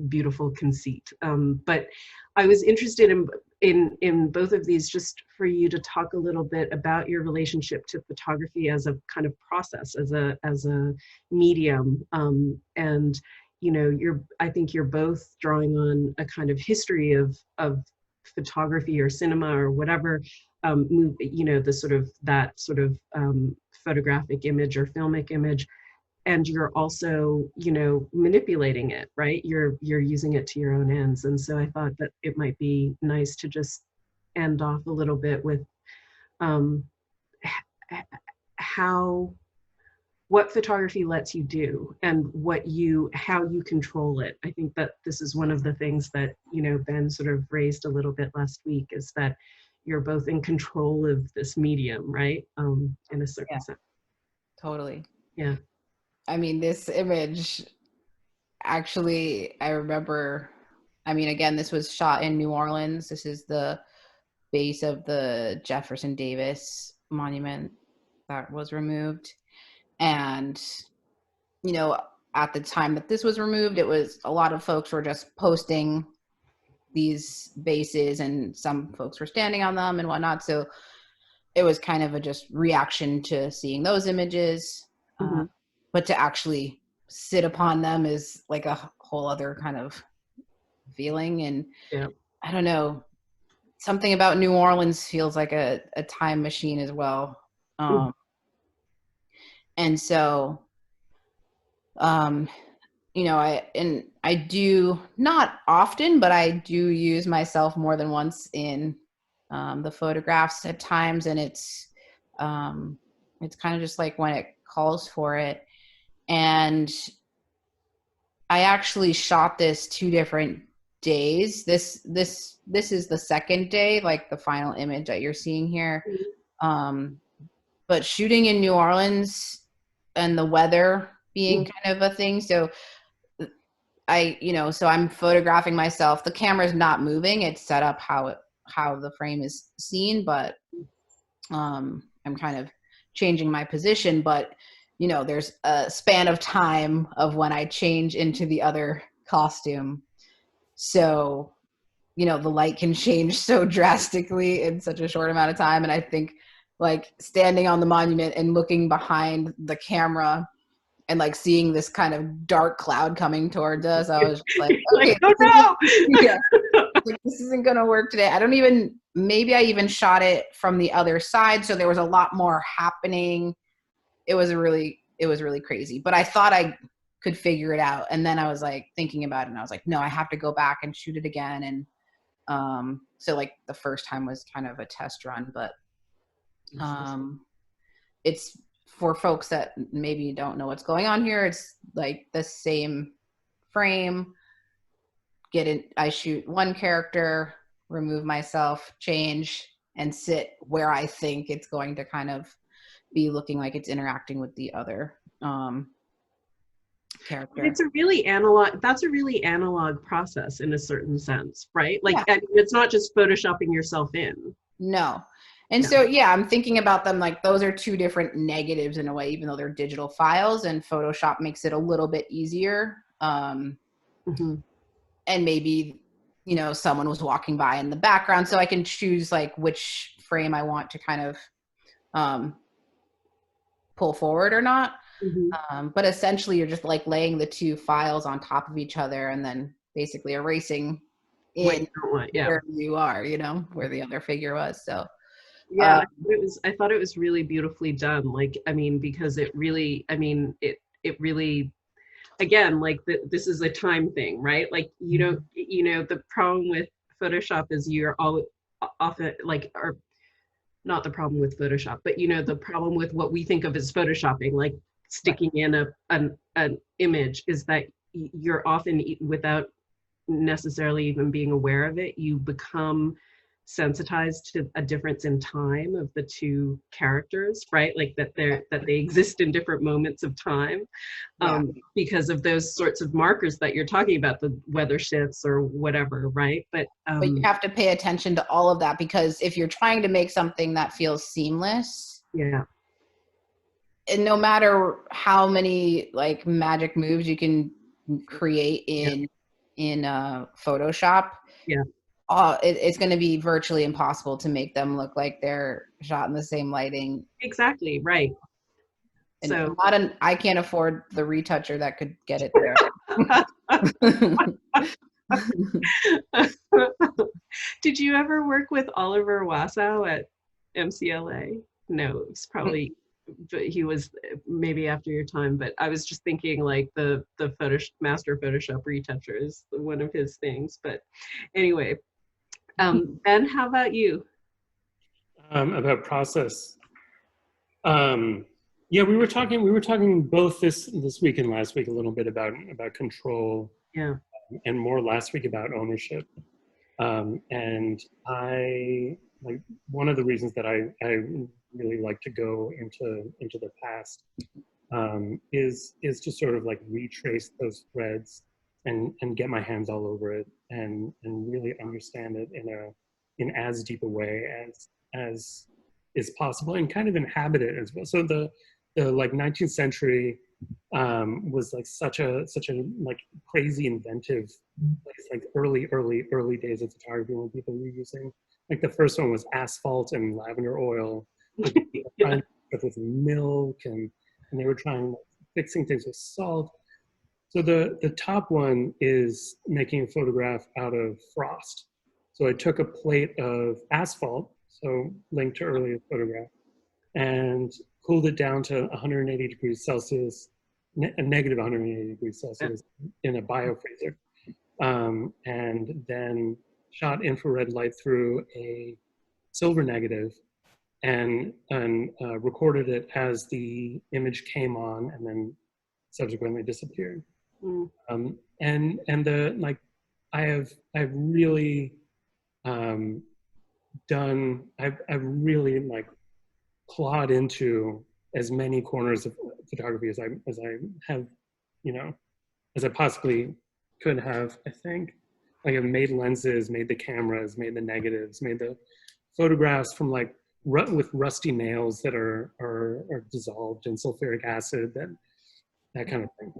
beautiful conceit. But I was interested in both of these, just for you to talk a little bit about your relationship to photography as a kind of process, as a medium, and I think you're both drawing on a kind of history of photography or cinema or whatever, that sort of photographic image or filmic image, and you're also, manipulating it, right? You're using it to your own ends. And so I thought that it might be nice to just end off a little bit with what photography lets you do and how you control it. I think that this is one of the things that, Ben sort of raised a little bit last week, is that you're both in control of this medium, right? In a certain sense. Totally. Yeah. I mean, this image, actually, I remember, again, this was shot in New Orleans. This is the base of the Jefferson Davis monument that was removed. And you know, at the time that this was removed, it was a lot of folks were just posting these bases and some folks were standing on them and whatnot. So it was kind of a just reaction to seeing those images. Mm-hmm. But to actually sit upon them is like a whole other kind of feeling. And Yeah. I don't know, something about New Orleans feels like a time machine as well. And so, you know, I do not often, but I do use myself more than once in the photographs at times. And it's kind of just like when it calls for it. And I actually shot this 2 different days. This is the second day, like the final image that you're seeing here. But shooting in New Orleans and the weather being kind of a thing. So so I'm photographing myself. The camera's not moving. It's set up how the frame is seen, but I'm kind of changing my position. But you know, there's a span of time of when I change into the other costume. So, you know, the light can change so drastically in such a short amount of time. And I think like standing on the monument and looking behind the camera and like seeing this kind of dark cloud coming towards us, I was just like, okay, oh no! Yeah, like, this isn't going to work today. Maybe I even shot it from the other side. So there was a lot more happening. It was really crazy, but I thought I could figure it out. And then I was like thinking about it and I was like, no, I have to go back and shoot it again. And so like the first time was kind of a test run, but it's for folks that maybe don't know what's going on here. It's like the same frame. I shoot one character, remove myself, change, and sit where I think it's going to kind of be looking like it's interacting with the other character. It's a really analog process in a certain sense, right? Like, Yeah. it's not just photoshopping yourself in. No. And so, yeah, I'm thinking about them like those are 2 different negatives in a way, even though they're digital files, and Photoshop makes it a little bit easier. And maybe, you know, someone was walking by in the background, so I can choose like which frame I want to kind of pull forward or not. But essentially you're just like laying the 2 files on top of each other and then basically erasing in where you are, you know, where the other figure was. So yeah, I thought it was really beautifully done. Like, I mean, because it really, again, like this is a time thing, right? Like, you don't, you know, the problem with Photoshop is you're all often like, or not the problem with Photoshop, but you know, the problem with what we think of as Photoshopping, like sticking in an image, is that you're often, without necessarily even being aware of it, you become sensitized to a difference in time of the 2 characters, right? Like that they exist in different moments of time, because of those sorts of markers that you're talking about, the weather shifts or whatever, right? But you have to pay attention to all of that, because if you're trying to make something that feels seamless, and no matter how many like magic moves you can create in Photoshop, it's going to be virtually impossible to make them look like they're shot in the same lighting. Exactly, right. And so I can't afford the retoucher that could get it there. Did you ever work with Oliver Wassow at MCLA? No, it's probably, he was maybe after your time, but I was just thinking like the master Photoshop retoucher is one of his things. But anyway, Ben, how about you? About process. Yeah, we were talking both this week and last week a little bit about control. Yeah. And more last week about ownership. And I like one of the reasons that I really like to go into the past is to sort of like retrace those threads and get my hands all over it and really understand it in as deep a way as is possible, and kind of inhabit it as well. So the like 19th century was like such a like crazy inventive place, like early days of photography when people were using, like the first one was asphalt and lavender oil, like, Yeah. with milk, and they were trying like, fixing things with salt. So the top one is making a photograph out of frost. So I took a plate of asphalt, so linked to earlier photograph, and cooled it down to 180 degrees Celsius, negative 180 degrees Celsius in a biofreezer. And then shot infrared light through a silver negative and recorded it as the image came on and then subsequently disappeared. And the like, I've really I've really like clawed into as many corners of photography as I have, you know, as I possibly could have. I think like I've made lenses, made the cameras, made the negatives, made the photographs from like with rusty nails that are dissolved in sulfuric acid, that kind of thing.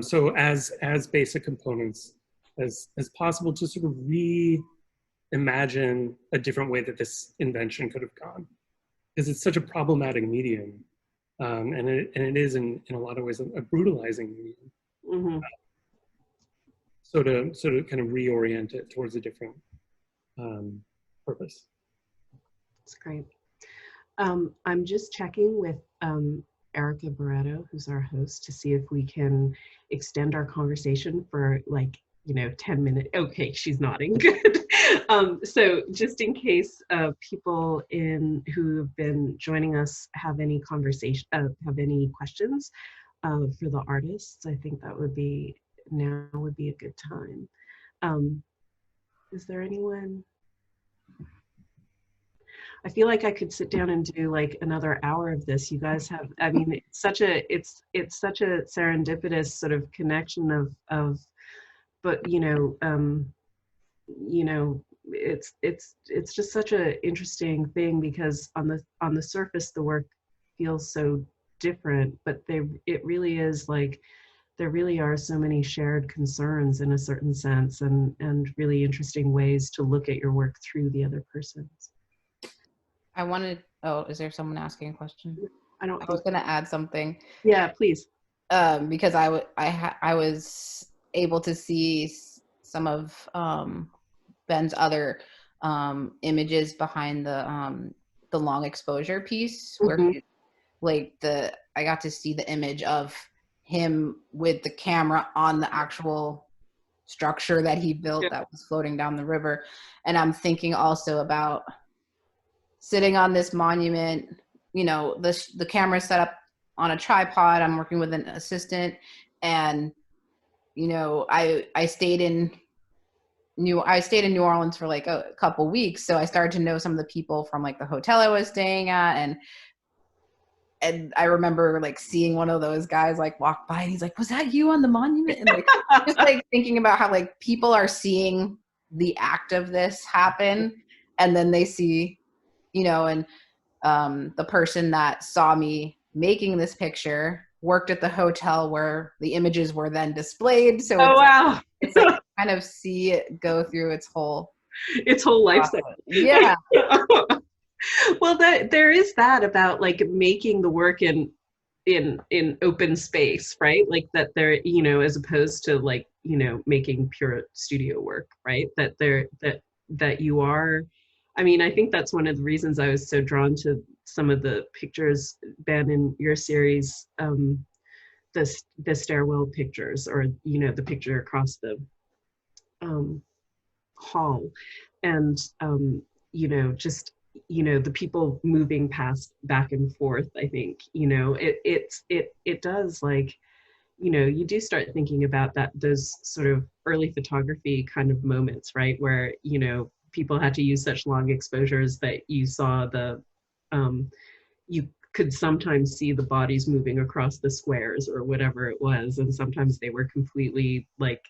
So as basic components as possible to sort of reimagine a different way that this invention could have gone, because it's such a problematic medium, and it is in a lot of ways a brutalizing medium. Mm-hmm. So to kind of reorient it towards a different purpose. That's great. I'm just checking with Erica Barretto, who's our host, to see if we can extend our conversation for like, 10 minutes. Okay, she's nodding. Good. So just in case people who have been joining us have any questions for the artists, I think that would be a good time. Is there anyone? I feel like I could sit down and do like another hour of this. You guys have, I mean, it's such a serendipitous sort of connection of, but it's just such an interesting thing, because on the surface the work feels so different, but it really is like there really are so many shared concerns in a certain sense, and really interesting ways to look at your work through the other person's. Is there someone asking a question? I was going to add something. Yeah, please. Because I was able to see some of Ben's other images behind the long exposure piece, where Mm-hmm. I got to see the image of him with the camera on the actual structure that he built that was floating down the river. And I'm thinking also about sitting on this monument, the camera set up on a tripod. I'm working with an assistant, and I stayed in New Orleans for like a couple weeks, so I started to know some of the people from like the hotel I was staying at, and I remember like seeing one of those guys like walk by, and he's like, "Was that you on the monument?" And like just like thinking about how like people are seeing the act of this happen, and then they see, and the person that saw me making this picture worked at the hotel where the images were then displayed. So wow. It's like kind of see it go through its whole life cycle. Yeah. Well, there is that about like making the work in open space, right? Like that there, as opposed to like, making pure studio work, right? That you are, I mean, I think that's one of the reasons I was so drawn to some of the pictures, Ben, in your series, the stairwell pictures, or, the picture across the hall, and, just, the people moving past back and forth. I think, it does, like, you do start thinking about those sort of early photography kind of moments, right? Where, people had to use such long exposures that you saw you could sometimes see the bodies moving across the squares or whatever it was. And sometimes they were completely like,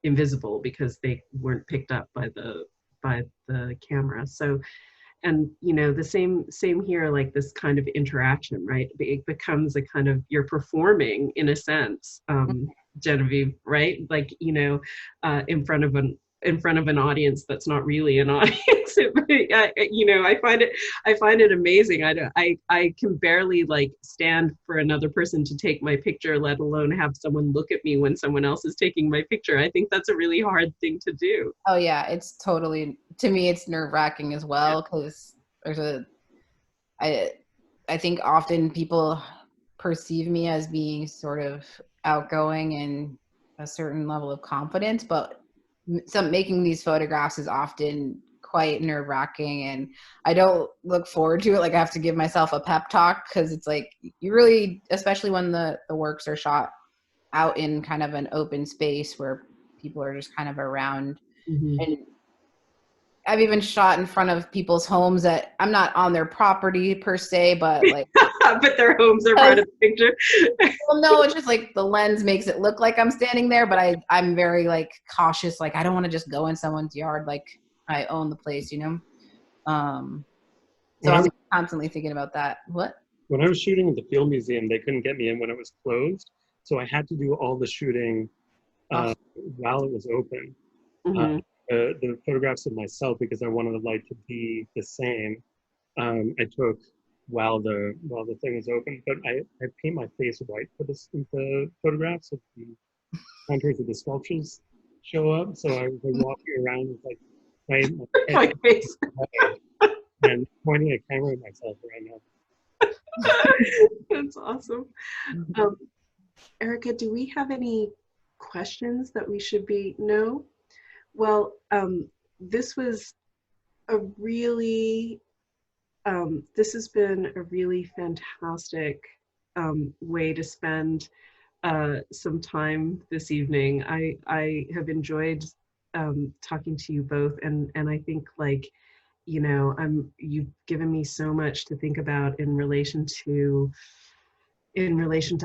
invisible because they weren't picked up by the camera. So you know, the same here, like this kind of interaction, right? It becomes a kind of, you're performing in a sense, Genevieve, right? Like, you know, in front of an audience that's not really an audience. You know, I find it amazing. I can barely like stand for another person to take my picture, let alone have someone look at me when someone else is taking my picture. I think that's a really hard thing to do. Oh yeah, it's totally, to me, it's nerve-wracking as well, because I think often people perceive me as being sort of outgoing and a certain level of confidence, but making these photographs is often quite nerve-wracking, and I don't look forward to it. Like, I have to give myself a pep talk, because it's like, you really, especially when the works are shot out in kind of an open space where people are just kind of around. And I've even shot in front of people's homes that I'm not on their property per se, but like but their homes are part of the picture. Well, no, it's just like the lens makes it look like I'm standing there, but I'm very like cautious. Like, I don't want to just go in someone's yard like I own the place, you know? So I'm constantly thinking about that. What? When I was shooting at the Field Museum, they couldn't get me in when it was closed. So I had to do all the shooting while it was open. The photographs of myself, because I wanted the light to be the same, I took while the thing was open. But I paint my face white for the photographs, so the contours of the sculptures show up. So I was like, walking around with like my face and pointing a camera at myself right now. That's awesome. Erica, do we have any questions that we should be? No? Well, this was a really, this has been a really fantastic way to spend some time this evening. I have enjoyed talking to you both, and I think, like, you know, you've given me so much to think about in relation to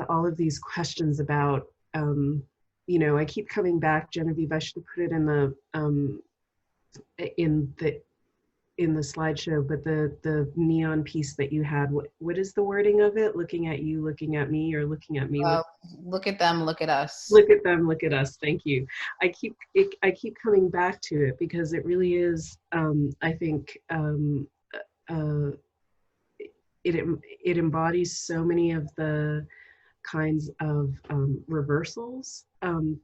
all of these questions about, you know, I keep coming back, Genevieve, I should have put it in the slideshow, but the neon piece that you had, what is the wording of it? Looking at you, looking at me, or looking at me? Look at them, look at us. Look at them, look at us. Thank you. I keep coming back to it, because it really is, I think, it embodies so many of the kinds of reversals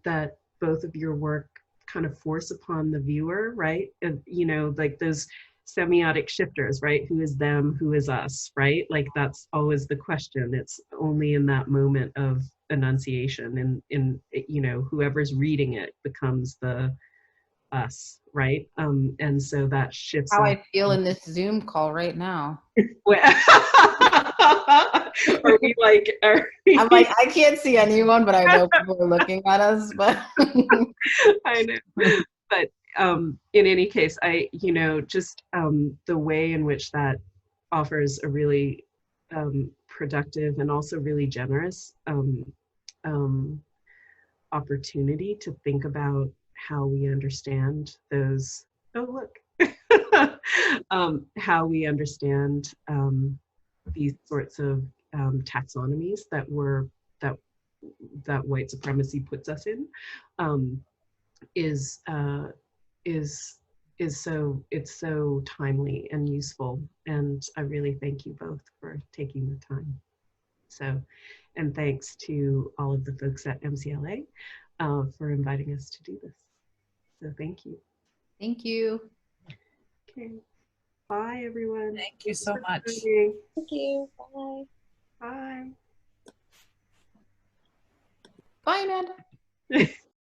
that both of your work kind of force upon the viewer, right? And, you know, like those semiotic shifters, right? Who is them, who is us, right? Like, that's always the question. It's only in that moment of enunciation, and in, you know, whoever's reading it becomes the us, right? And so that shifts. How I feel in this Zoom call right now. Are we like, I'm like, I can't see anyone, but I know people are looking at us, but I know. But in any case, you know, just the way in which that offers a really productive and also really generous opportunity to think about how we understand those, how we understand these sorts of taxonomies that white supremacy puts us in, is so, it's so timely and useful, and I really thank you both for taking the time. So, and thanks to all of the folks at MCLA for inviting us to do this. So thank you. Thank you. Okay. Bye, everyone. Thank you so much. Thank you. Bye. Bye. Bye, Amanda.